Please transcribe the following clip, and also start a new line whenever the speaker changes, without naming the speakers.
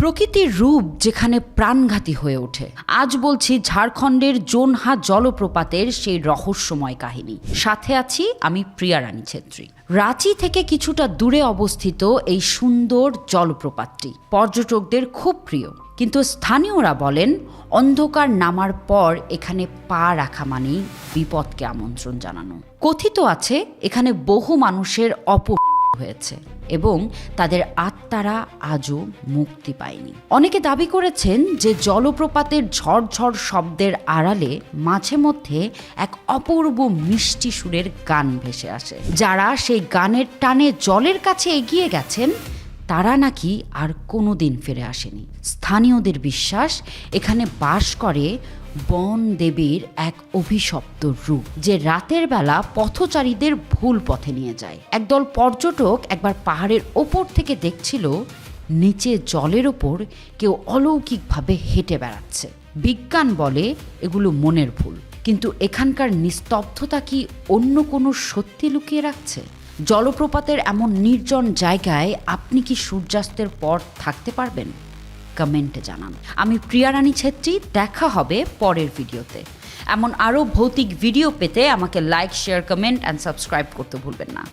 প্রকৃতির রূপ যেখানে প্রাণঘাতী হয়ে ওঠে। আজ বলছি ঝাড়খণ্ডের জোনহা জলপ্রপাতের সেই রহস্যময় কাহিনী। সাথে আছি আমি প্রিয়া রানী ছেত্রী। রাঁচি থেকে কিছুটা দূরে অবস্থিত এই সুন্দর জলপ্রপাতটি পর্যটকদের খুব প্রিয়, কিন্তু স্থানীয়রা বলেন অন্ধকার নামার পর এখানে পা রাখা মানেই বিপদকে আমন্ত্রণ জানানো। কথিত আছে এখানে বহু মানুষের হয়েছে এবং তাদের আত্মারা আজও মুক্তি পায়নি। অনেকে দাবি করেছেন যে জলপ্রপাতের ঝড়ঝড় শব্দের আড়ালে মাঝে মধ্যে এক অপূর্ব মিষ্টি সুরের গান ভেসে আসে। যারা সেই গানের টানে জলের কাছে এগিয়ে গেছেন তারা নাকি আর কোনোদিন ফিরে আসেনি। স্থানীয়দের বিশ্বাস এখানে বাস করে বন দেবীর এক অভিশপ্ত রূপ, যে রাতের বেলা পথচারীদের ভুল পথে নিয়ে যায়। একদল পর্যটক একবার পাহাড়ের ওপর থেকে দেখছিল নিচে জলের ওপর কেউ অলৌকিকভাবে হেঁটে বেড়াচ্ছে। বিজ্ঞান বলে এগুলো মনের ভুল, কিন্তু এখানকার নিস্তব্ধতা কি অন্য কোনো সত্যি লুকিয়ে রাখছে? জলপ্রপাতের এমন নির্জন জায়গায় আপনি কি সূর্যাস্তের পর থাকতে পারবেন? কমেন্টে জানান। আমি প্রিয়া রানী ছেত্রী, দেখা হবে পরের ভিডিওতে। এমন আরও ভৌতিক ভিডিও পেতে আমাকে like, share, comment and subscribe করতে ভুলবেন না।